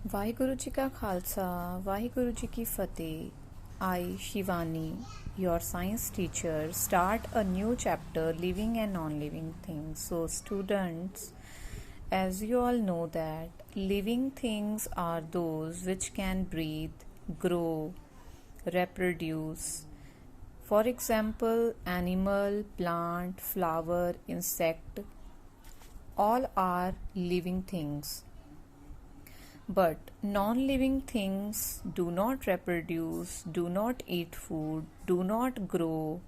वाहिगुरु जी का खालसा, वाहिगुरु जी की फतेह. I, Shivani, your science teacher, start a new chapter, living and non-living things. So, students, as you all know that living things are those which can breathe, grow, reproduce. For example, animal, plant, flower, insect, all are living things. But non living things do not reproduce, do not eat food, do not grow,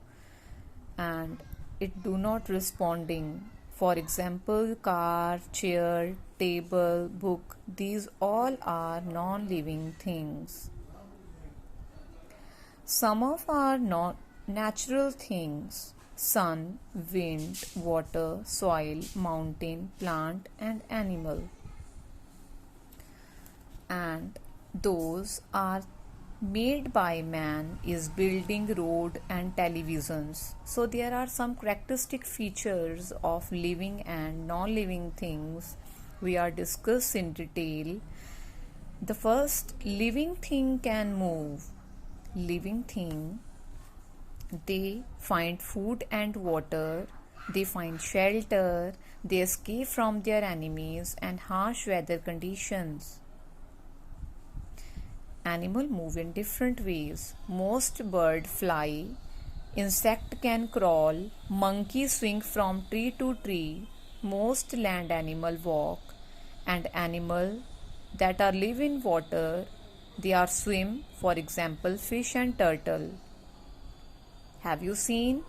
and it do not responding. For example, car, chair, table, book, these all are non living things. Some of our non natural things sun, wind, water, soil, mountain, plant, and animal, and those are made by man is building road and televisions. So there are some characteristic features of living and non-living things we are discussed in detail. The first, living thing can move. Living thing, they find food and water, they find shelter, they escape from their enemies and harsh weather conditions. Animal move in different ways. Most bird fly, insect can crawl, monkey swing from tree to tree, most land animal walk, and animal that are live in water, they are swim, for example fish and turtle. Have you seen?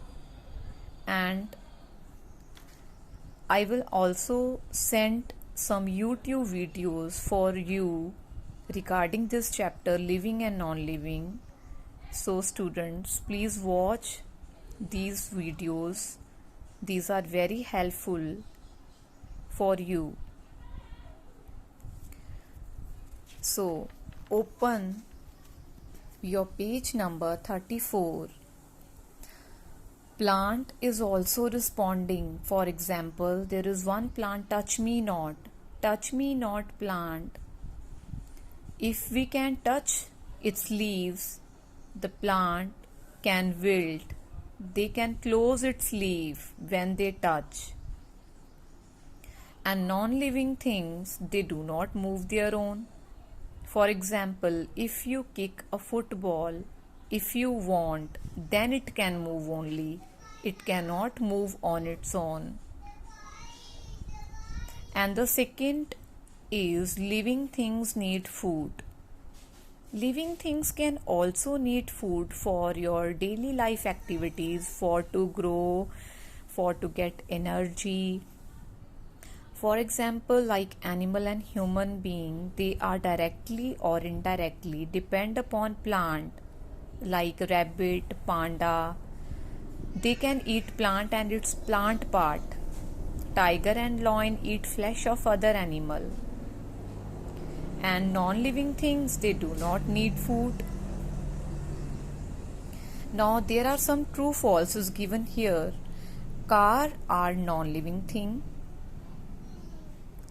And I will also send some YouTube videos for you regarding this chapter, living and non-living. So students, please watch these videos. These are very helpful for you. So open your page number 34. Plant is also responding. For example, there is one plant, touch me not. Touch me not plant. If we can touch its leaves, the plant can wilt. They can close its leaf when they touch. And non-living things, they do not move their own. For example, if you kick a football, if you want, then it can move only. It cannot move on its own. And the second is living things need food. Living things can also need food for your daily life activities, for to grow, for to get energy. For example, like animal and human being, they are directly or indirectly depend upon plant, like rabbit, panda. They can eat plant and its plant part. Tiger and lion eat flesh of other animal. And non-living things, they do not need food. Now there are some true falses given here. Car are non-living thing.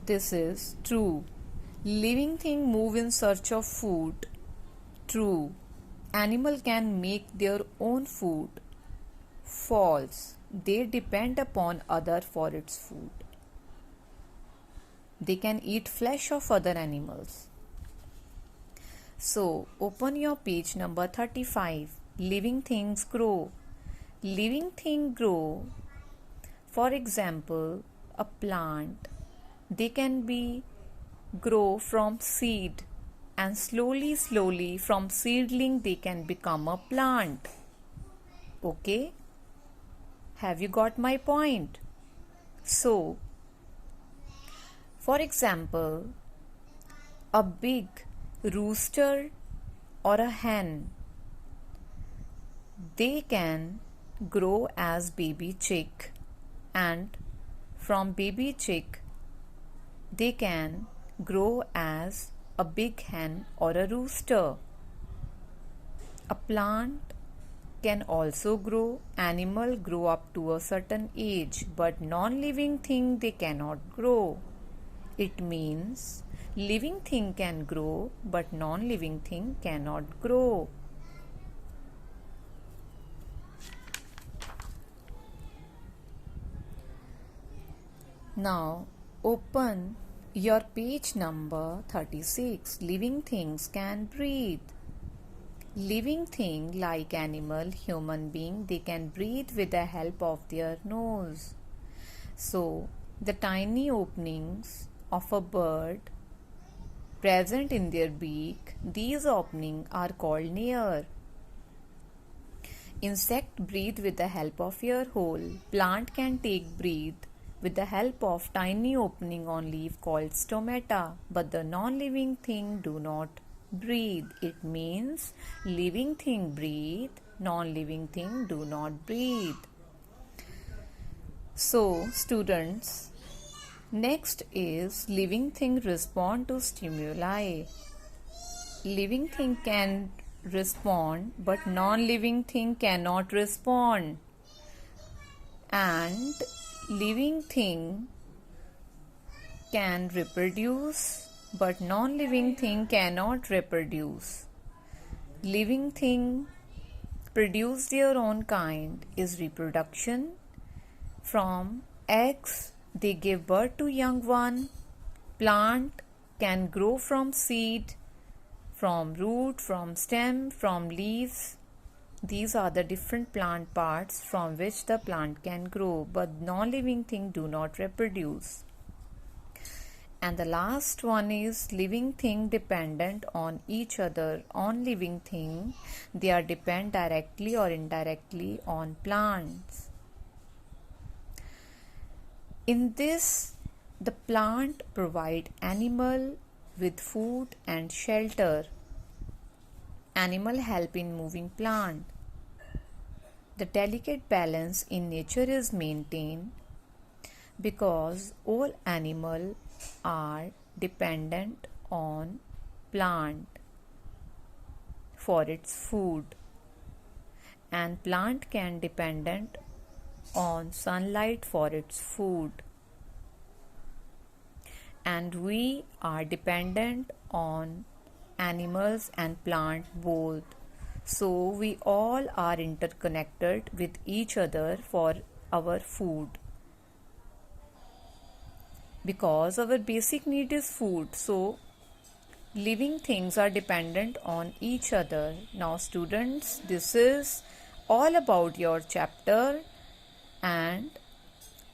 This is true. Living thing move in search of food. True. Animal can make their own food. False. They depend upon other for its food. They can eat flesh of other animals. So, open your page number 35. Living things grow. Living things grow. For example, a plant. They can be grow from seed, and slowly from seedling they can become a plant. Okay? Have you got my point? So, for example, a big rooster or a hen, they can grow as baby chick, and from baby chick they can grow as a big hen or a rooster. A plant can also grow, animal grow up to a certain age, but non-living thing they cannot grow. It means Living thing can grow, but non-living thing cannot grow. Now open your page number 36. Living things can breathe. Living thing like animal, human being, they can breathe with the help of their nose. So the tiny openings of a bird present in their beak, these openings are called nares. Insect breathe with the help of ear hole. Plant can take breath with the help of tiny opening on leaf called stomata, but the non-living thing do not breathe. It means living thing breathe, non-living thing do not breathe. So students, next is living thing respond to stimuli. Living thing can respond, but non-living thing cannot respond. And living thing can reproduce, but non-living thing cannot reproduce. Living thing produce their own kind is reproduction. From eggs they give birth to young one. Plant can grow from seed, from root, from stem, from leaves. These are the different plant parts from which the plant can grow, but non-living thing do not reproduce. And the last one is living thing dependent on each other. On living thing, they are depend directly or indirectly on plants. In this, the plant provide animal with food and shelter. Animal help in moving plant. The delicate balance in nature is maintained because all animals are dependent on plant for its food, and plant can dependent on sunlight for its food, and we are dependent on animals and plant both. So we all are interconnected with each other for our food, because our basic need is food. So living things are dependent on each other. Now students, this is all about your chapter, and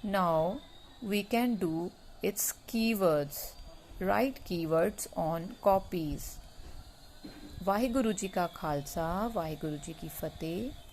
now we can do its keywords. Write keywords on copies. Waheguru ji का खालसा, वाहिगुरु जी की फतेह।